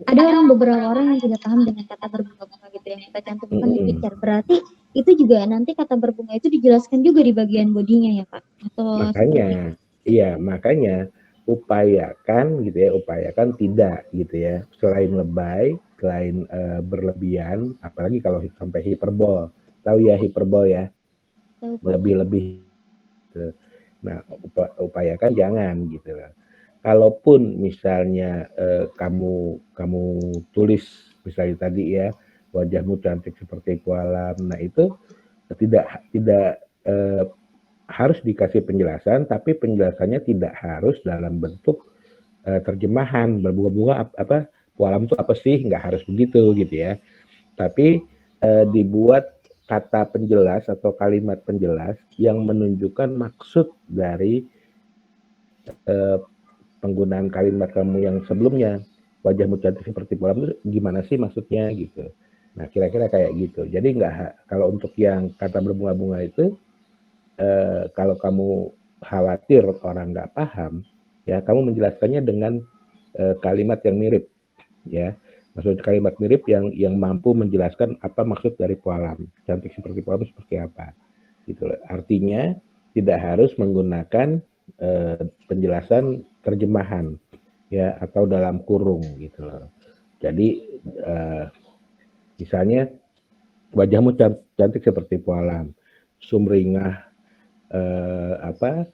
ada beberapa orang yang tidak paham dengan kata berbunga-bunga gitu yang kita cantumkan di picture. Berarti itu juga nanti kata berbunga itu dijelaskan juga di bagian bodinya ya Pak? Atau Makanya, iya makanya upayakan gitu ya, upayakan tidak gitu ya. Selain lebay, selain berlebihan, apalagi kalau sampai hiperbol. Tahu ya hiperbol ya, lebih-lebih. Gitu. Nah, upayakan jangan gitu loh. Kalaupun misalnya kamu kamu tulis misalnya tadi ya, wajahmu cantik seperti kualam. Nah, itu tidak tidak harus dikasih penjelasan, tapi penjelasannya tidak harus dalam bentuk terjemahan berbunga-bunga apa kualam itu apa sih, nggak harus begitu gitu ya. Tapi dibuat kata penjelas atau kalimat penjelas yang menunjukkan maksud dari eh, penggunaan kalimat kamu yang sebelumnya. Wajahmu cantik seperti bulan itu gimana sih maksudnya gitu. Nah kira-kira kayak gitu. Jadi nggak, kalau untuk yang kata berbunga-bunga itu kalau kamu khawatir orang nggak paham, ya kamu menjelaskannya dengan kalimat yang mirip, ya. Maksud kalimat mirip yang mampu menjelaskan apa maksud dari poalam. Cantik seperti poalam seperti apa. Gitu. Artinya tidak harus menggunakan penjelasan terjemahan ya atau dalam kurung gitu loh. Jadi misalnya wajahmu cantik seperti poalam, sumringah apa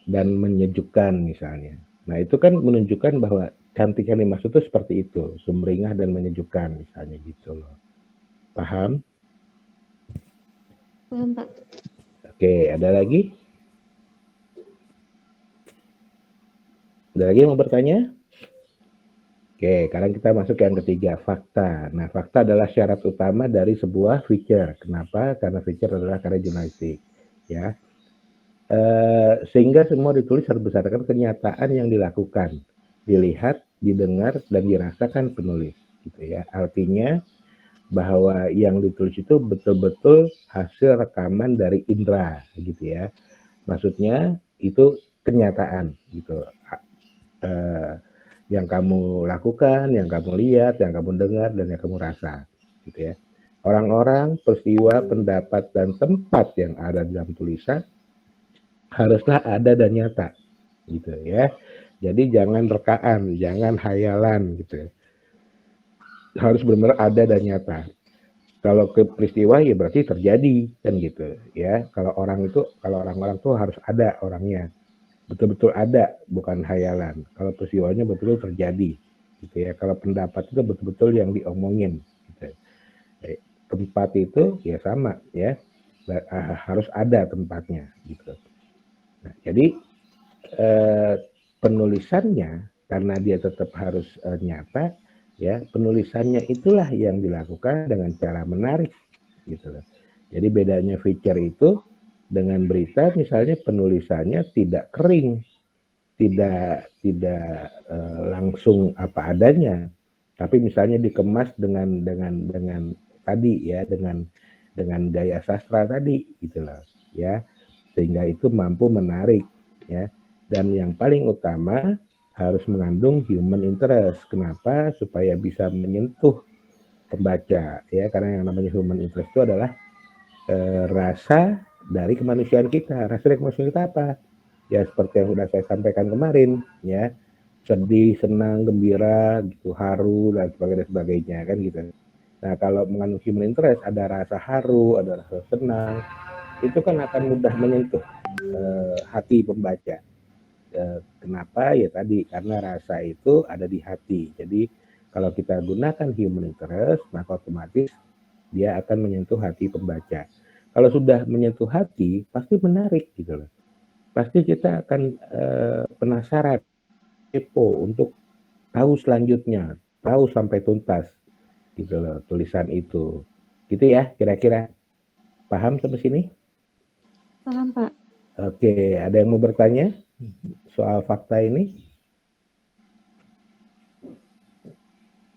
dan menyejukkan misalnya. Nah itu kan menunjukkan bahwa cantik yang dimaksud itu seperti itu, sumringah dan menyejukkan misalnya gitu loh. Paham? paham Pak? Oke, ada lagi? Ada lagi yang mau bertanya? Oke, sekarang kita masuk yang ketiga, fakta. Nah, fakta adalah syarat utama dari sebuah feature. Kenapa? Karena feature adalah karya jurnalistik. Ya, sehingga semua ditulis harus berdasarkan kenyataan yang dilakukan, dilihat, didengar, dan dirasakan penulis. Gitu ya. Artinya bahwa yang ditulis itu betul-betul hasil rekaman dari indera, gitu ya. Maksudnya itu kenyataan, gitu. Eh, yang kamu lakukan, yang kamu lihat, yang kamu dengar, dan yang kamu rasa, gitu ya. Orang-orang, peristiwa, pendapat, dan tempat yang ada dalam tulisan haruslah ada dan nyata, gitu ya. Jadi jangan rekaan, jangan hayalan, gitu. Harus benar-benar ada dan nyata. Kalau ke peristiwa ya berarti terjadi kan gitu ya. Kalau orang itu, kalau orang-orang tuh harus ada orangnya, betul-betul ada, bukan hayalan. Kalau peristiwanya betul-betul terjadi, gitu ya. Kalau pendapat itu betul-betul yang diomongin, gitu. Tempat itu ya sama ya, harus ada tempatnya, gitu. Nah, jadi eh, penulisannya karena dia tetap harus nyata, ya penulisannya itulah yang dilakukan dengan cara menarik, gitu loh. Jadi bedanya feature itu dengan berita, misalnya penulisannya tidak kering, tidak langsung apa adanya, tapi misalnya dikemas dengan tadi ya, dengan gaya sastra tadi gitu loh ya, sehingga itu mampu menarik ya. Dan yang paling utama harus mengandung human interest. Kenapa? Supaya bisa menyentuh pembaca ya, karena yang namanya human interest itu adalah rasa dari kemanusiaan kita. Rasa dari kemanusiaan kita apa? Ya seperti yang sudah saya sampaikan kemarin ya, sedih, senang, gembira, gitu, haru dan sebagainya kan gitu. Nah kalau mengandung human interest ada rasa haru, ada rasa senang, itu kan akan mudah menyentuh hati pembaca. Kenapa? Ya tadi karena rasa itu ada di hati. Jadi kalau kita gunakan human interest, maka otomatis dia akan menyentuh hati pembaca. Kalau sudah menyentuh hati, pasti menarik gitu loh. Pasti kita akan penasaran, kepo untuk tahu selanjutnya, tahu sampai tuntas gitu loh tulisan itu. Gitu ya, kira-kira paham sampai sini? Paham Pak? Oke, ada yang mau bertanya soal fakta ini?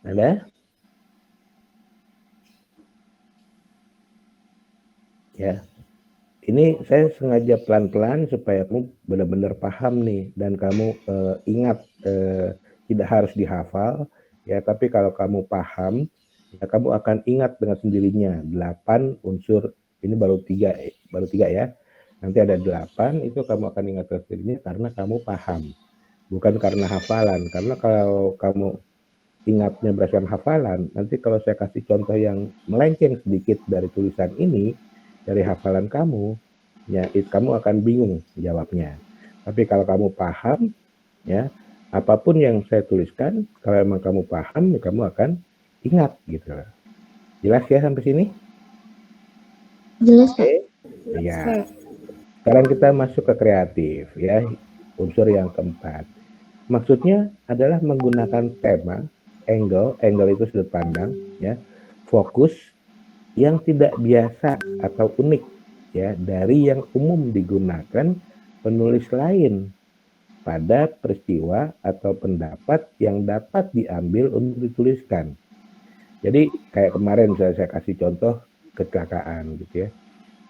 Ada? Ya. Ini saya sengaja pelan-pelan supaya kamu benar-benar paham nih dan kamu ingat, tidak harus dihafal ya. Tapi kalau kamu paham, ya kamu akan ingat dengan sendirinya 8 unsur, ini baru tiga ya. Nanti ada 8, itu kamu akan ingat dengan sendirinya karena kamu paham, bukan karena hafalan. Karena kalau kamu ingatnya berdasarkan hafalan, nanti kalau saya kasih contoh yang melenceng sedikit dari tulisan ini, dari hafalan kamu, ya kamu akan bingung jawabnya. Tapi kalau kamu paham, ya apapun yang saya tuliskan, kalau emang kamu paham, ya kamu akan ingat gitu. Jelas ya sampai sini? Jelas, Kak. Ya. Sekarang kita masuk ke kreatif ya, unsur yang keempat. Maksudnya adalah menggunakan tema, angle itu sudut pandang, ya, fokus yang tidak biasa atau unik, ya, dari yang umum digunakan penulis lain pada peristiwa atau pendapat yang dapat diambil untuk dituliskan. Jadi kayak kemarin saya kasih contoh kecelakaan gitu ya.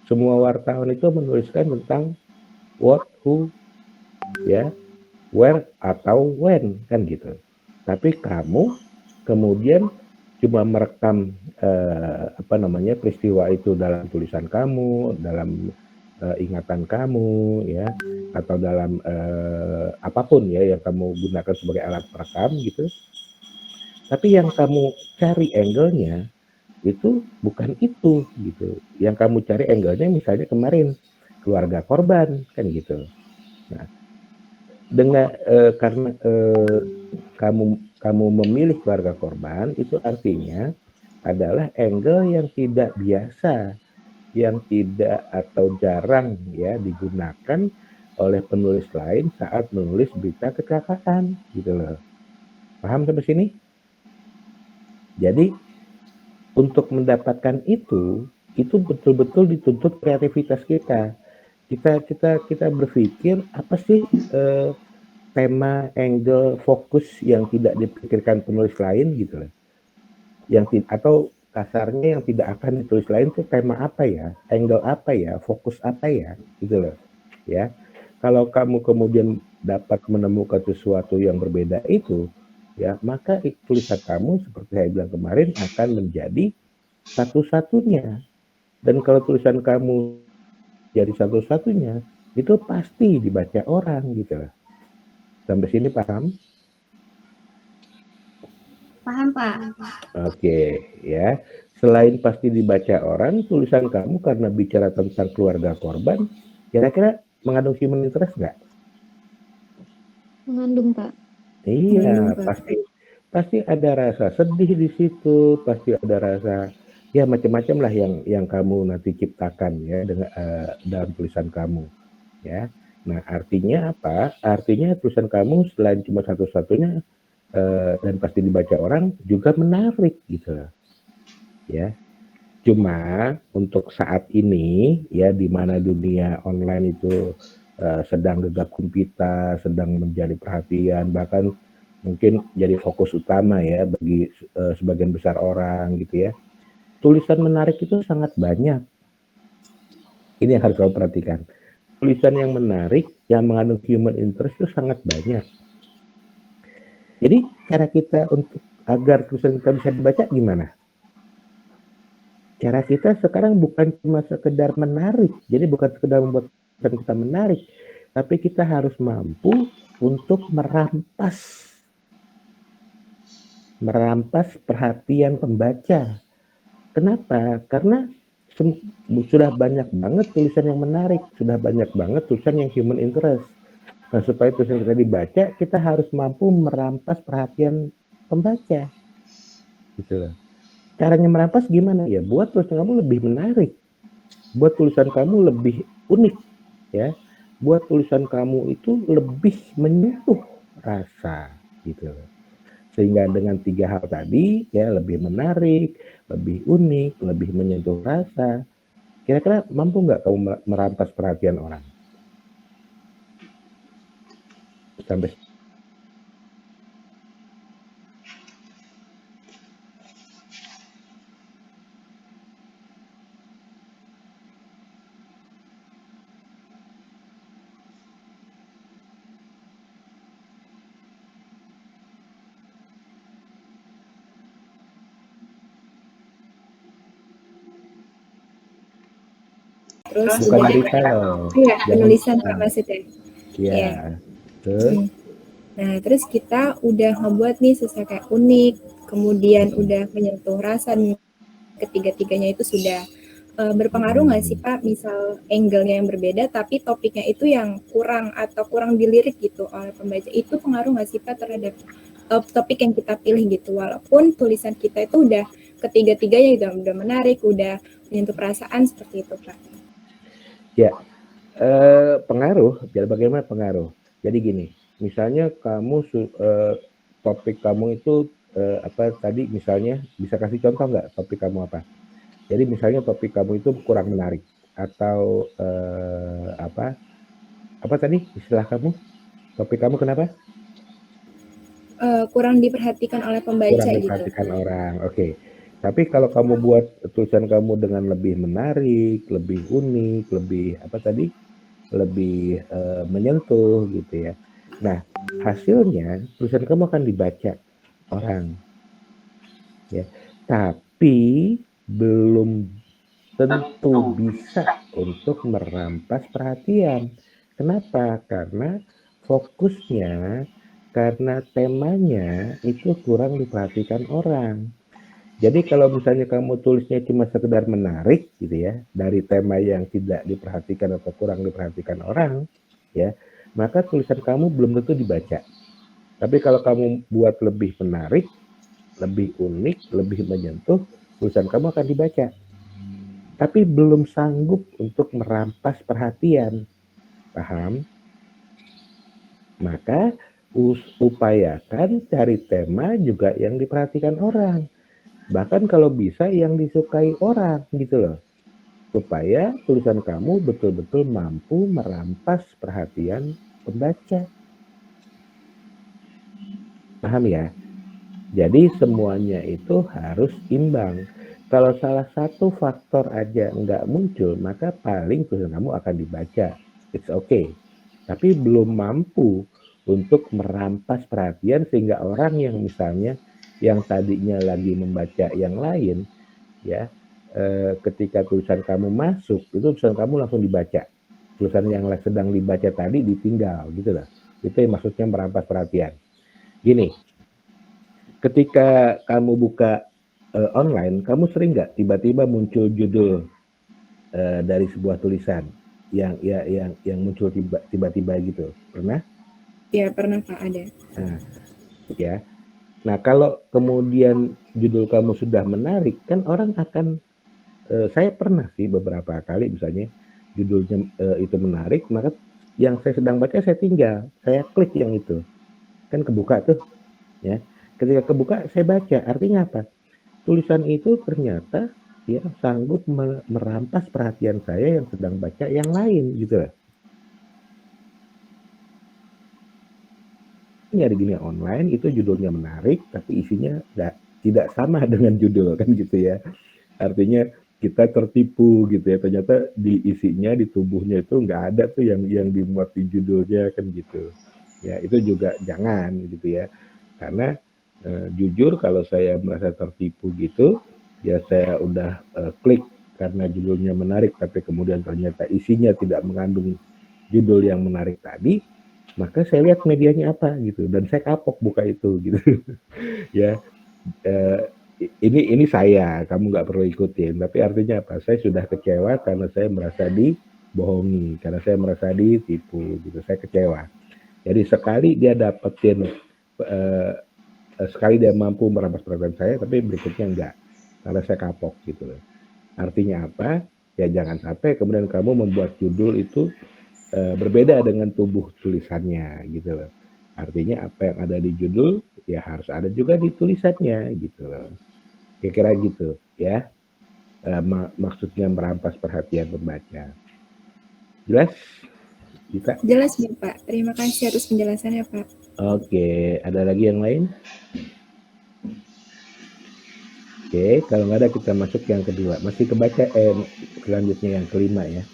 Semua wartawan itu menuliskan tentang what, who, ya, where atau when kan gitu. Tapi kamu kemudian cuma merekam peristiwa itu dalam tulisan kamu, dalam ingatan kamu ya, atau dalam apapun ya yang kamu gunakan sebagai alat perekam gitu. Tapi yang kamu cari angle-nya itu bukan itu gitu. Yang kamu cari angle-nya misalnya kemarin keluarga korban kan gitu. Nah, dengan karena kamu memilih keluarga korban, itu artinya adalah angle yang tidak biasa, yang tidak atau jarang ya digunakan oleh penulis lain saat menulis berita kecelakaan gitu loh. Paham sampai sini? Jadi untuk mendapatkan itu betul-betul dituntut kreativitas kita. Kita berpikir apa sih tema, angle, fokus yang tidak dipikirkan penulis lain gitu loh. Atau kasarnya yang tidak akan ditulis lain tuh tema apa ya, angle apa ya, fokus apa ya, gitu loh. Ya, kalau kamu kemudian dapat menemukan sesuatu yang berbeda itu, ya maka tulisan kamu seperti saya bilang kemarin akan menjadi satu-satunya. Dan kalau tulisan kamu jadi satu-satunya, itu pasti dibaca orang gitu loh. Sampai sini paham? Paham, Pak. Oke, ya. Selain pasti dibaca orang, tulisan kamu karena bicara tentang keluarga korban, kira-kira mengandung human interest nggak? Mengandung, Pak. Iya, pasti ada rasa sedih di situ, pasti ada rasa ya macam-macam lah yang kamu nanti ciptakan ya dengan dalam tulisan kamu, ya. Nah, artinya apa? Artinya tulisan kamu selain cuma satu-satunya dan pasti dibaca orang juga menarik gitu loh. Ya. Cuma untuk saat ini ya di mana dunia online itu sedang gegap gempita, sedang menjadi perhatian, bahkan mungkin jadi fokus utama ya bagi sebagian besar orang gitu ya. Tulisan menarik itu sangat banyak. Ini yang harus kamu perhatikan. Tulisan yang menarik yang mengandung human interest itu sangat banyak. Jadi cara kita untuk agar tulisan kita bisa dibaca gimana? Cara kita sekarang bukan cuma sekedar menarik, jadi bukan sekedar membuat tulisan kita menarik, tapi kita harus mampu untuk merampas perhatian pembaca. Kenapa? Karena sudah banyak banget tulisan yang menarik, sudah banyak banget tulisan yang human interest. Nah, supaya tulisan kita dibaca, kita harus mampu merampas perhatian pembaca. Gitu loh. Caranya merampas gimana ya? Buat tulisan kamu lebih menarik, buat tulisan kamu lebih unik, ya. Buat tulisan kamu itu lebih menyentuh rasa, gitu loh. Sehingga dengan 3 hal tadi, ya lebih menarik, lebih unik, lebih menyentuh rasa. Kira-kira mampu nggak kamu merampas perhatian orang? Sampai Terus Bukan udah berita loh. iya, Jangan penulisan Pak maksudnya. ya. Iya. Terus Nah, terus kita udah ngebuat nih sesuai kayak unik, kemudian udah menyentuh rasa nih. Ketiga-tiganya itu sudah berpengaruh nggak sih Pak? Misal angle-nya yang berbeda, tapi topiknya itu yang kurang atau kurang dilirik gitu oleh pembaca. Itu pengaruh nggak sih Pak terhadap topik yang kita pilih gitu? Walaupun tulisan kita itu udah ketiga-tiganya udah menarik, udah menyentuh perasaan seperti itu Pak. ya, pengaruh. Biar bagaimana pengaruh? Jadi gini, misalnya kamu topik kamu itu apa tadi misalnya bisa kasih contoh nggak topik kamu apa? Jadi misalnya topik kamu itu kurang menarik atau apa tadi istilah kamu? Topik kamu kenapa? Kurang diperhatikan oleh pembaca Kurang gitu. diperhatikan orang. Oke. Tapi kalau kamu buat tulisan kamu dengan lebih menarik, lebih unik, lebih apa tadi? Lebih menyentuh gitu ya. Nah, hasilnya tulisan kamu akan dibaca orang ya. Tapi belum tentu bisa untuk merampas perhatian. Kenapa? Karena fokusnya, karena temanya itu kurang diperhatikan orang. Jadi kalau misalnya kamu tulisnya cuma sekedar menarik gitu ya, dari tema yang tidak diperhatikan atau kurang diperhatikan orang, ya, maka tulisan kamu belum tentu dibaca. Tapi kalau kamu buat lebih menarik, lebih unik, lebih menyentuh, tulisan kamu akan dibaca. Tapi belum sanggup untuk merampas perhatian. Paham? Maka upayakan cari tema juga yang diperhatikan orang. Bahkan kalau bisa yang disukai orang gitu loh. Supaya tulisan kamu betul-betul mampu merampas perhatian pembaca. Paham ya? Jadi semuanya itu harus imbang. Kalau salah satu faktor aja nggak muncul, maka paling tulisan kamu akan dibaca. It's okay. Tapi belum mampu untuk merampas perhatian sehingga orang yang misalnya yang tadinya lagi membaca yang lain, ya ketika tulisan kamu masuk, itu tulisan kamu langsung dibaca. Tulisan yang sedang dibaca tadi ditinggal, gitu loh. Itu yang maksudnya merampas perhatian. Gini, ketika kamu buka online, kamu sering nggak tiba-tiba muncul judul dari sebuah tulisan yang muncul tiba-tiba gitu? Pernah? Ya pernah Pak, ada. Nah, ya. Nah, kalau kemudian judul kamu sudah menarik, kan orang akan saya pernah sih beberapa kali misalnya judulnya itu menarik, maka yang saya sedang baca saya tinggal, saya klik yang itu. Kan kebuka tuh, ya. Ketika kebuka saya baca, artinya apa? Tulisan itu ternyata ya sanggup merampas perhatian saya yang sedang baca yang lain gitu loh. Nyari gini online itu judulnya menarik tapi isinya tidak sama dengan judul kan gitu ya. Artinya kita tertipu gitu ya, ternyata di isinya di tubuhnya itu nggak ada tuh yang dimuat di judulnya kan gitu. Ya itu juga jangan gitu ya. Karena jujur kalau saya merasa tertipu gitu, ya saya udah klik karena judulnya menarik tapi kemudian ternyata isinya tidak mengandung judul yang menarik tadi, maka saya lihat medianya apa gitu dan saya kapok buka itu gitu. Ya, ini saya, kamu nggak perlu ikutin. Tapi artinya apa? Saya sudah kecewa karena saya merasa dibohongi, karena saya merasa ditipu gitu. Saya kecewa. Jadi sekali dia dapetin, sekali dia mampu merampas perhatian saya, tapi berikutnya enggak, karena saya kapok gitu loh. Artinya apa? Ya jangan sampai kemudian kamu membuat judul itu berbeda dengan tubuh tulisannya gitu loh. Artinya apa yang ada di judul ya harus ada juga di tulisannya gitu loh. Kira-kira gitu ya. Maksudnya merampas perhatian pembaca. Jelas? Kita? Jelas ya Pak. Terima kasih atas penjelasannya Pak. Oke, ada lagi yang lain? Oke, kalau nggak ada kita masuk yang kedua. Masih kebaca selanjutnya yang kelima ya.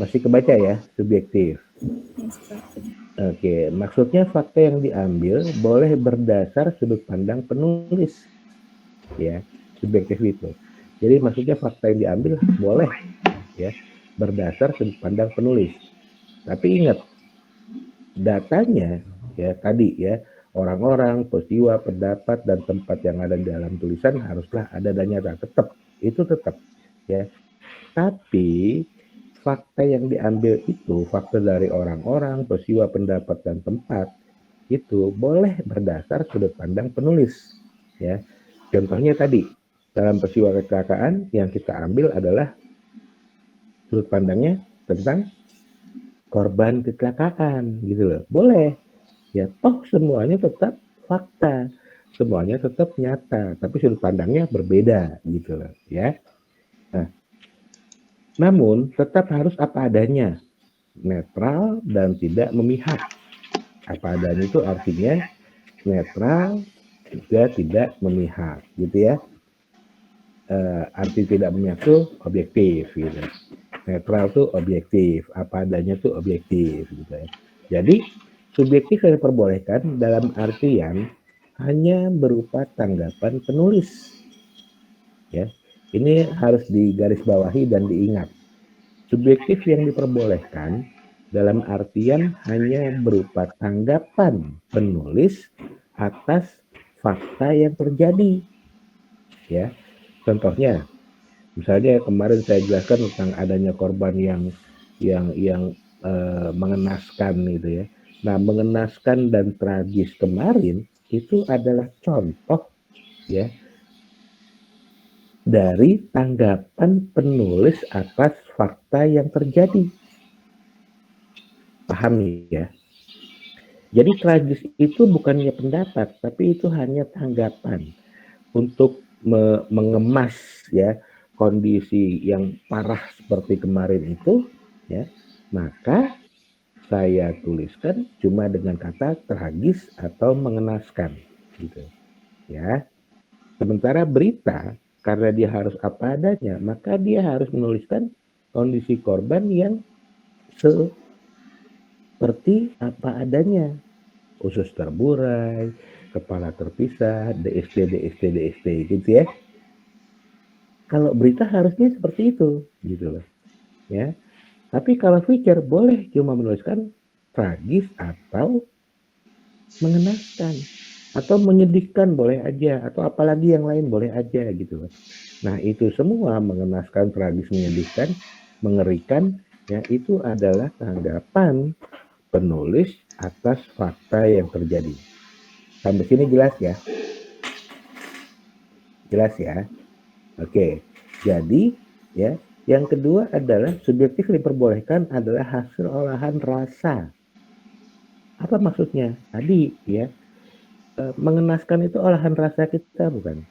Masih kebaca ya, subjektif. Yes, Pak. Oke, maksudnya fakta yang diambil boleh berdasar sudut pandang penulis. Ya, subjektif itu. Jadi maksudnya fakta yang diambil boleh ya berdasar sudut pandang penulis. Tapi ingat, datanya ya tadi ya, orang-orang, peristiwa, pendapat dan tempat yang ada di dalam tulisan haruslah ada dan nyata. Tetap ya. Tapi fakta yang diambil itu fakta dari orang-orang, peristiwa, pendapat dan tempat itu boleh berdasar sudut pandang penulis ya. Contohnya tadi dalam peristiwa kecelakaan yang kita ambil adalah sudut pandangnya tentang korban kecelakaan gitu loh. Boleh ya, toh semuanya tetap fakta, semuanya tetap nyata, tapi sudut pandangnya berbeda gitu loh ya. Nah, namun tetap harus apa adanya, netral dan tidak memihak. Apa adanya itu artinya netral juga tidak memihak gitu ya. Arti tidak memihak itu objektif gitu. Netral tuh objektif, apa adanya tuh objektif gitu ya. Jadi subjektif yang diperbolehkan dalam artian hanya berupa tanggapan penulis. Ya, ini harus digarisbawahi dan diingat. Subjektif yang diperbolehkan dalam artian hanya berupa tanggapan penulis atas fakta yang terjadi. Ya, contohnya, misalnya kemarin saya jelaskan tentang adanya korban yang mengenaskan gitu ya. Nah, mengenaskan dan tragis kemarin itu adalah contoh ya dari tanggapan penulis atas fakta yang terjadi. Paham ya? Jadi tragis itu bukannya pendapat, tapi itu hanya tanggapan untuk mengemas ya kondisi yang parah seperti kemarin itu ya. Maka saya tuliskan cuma dengan kata tragis atau mengenaskan gitu ya. Sementara berita karena dia harus apa adanya, maka dia harus menuliskan kondisi korban yang seperti apa adanya. Usus terburai, kepala terpisah, DST gitu ya. Kalau berita harusnya seperti itu gitu loh. Ya. Tapi kalau feature boleh cuma menuliskan tragis atau mengenaskan atau menyedihkan boleh aja atau apalagi yang lain boleh aja gitu loh. Nah, itu semua mengenaskan, tragis, menyedihkan, mengerikan ya itu adalah tanggapan penulis atas fakta yang terjadi. Sampai sini jelas ya? Jelas ya? Oke. Jadi ya, yang kedua adalah subjektif diperbolehkan adalah hasil olahan rasa. Apa maksudnya? Tadi ya, mengenaskan itu olahan rasa kita bukan?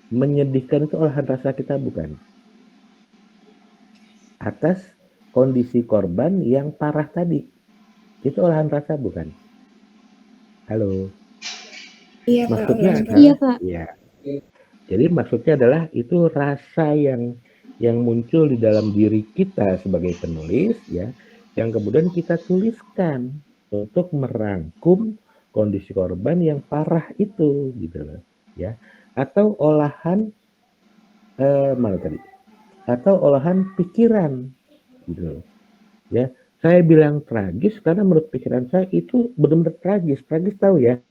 Menyedihkan itu olahan rasa kita bukan? Atas kondisi korban yang parah tadi. Itu olahan rasa bukan? Halo. Iya, Pak. Maksudnya Olahan adalah Iya, Pak. ya. Jadi maksudnya adalah itu rasa yang muncul di dalam diri kita sebagai penulis ya, yang kemudian kita tuliskan untuk merangkum kondisi korban yang parah itu gitu loh ya. Atau olahan mana tadi? Atau olahan pikiran gitu loh. Ya, saya bilang tragis karena menurut pikiran saya itu benar-benar tragis. Tragis tahu ya?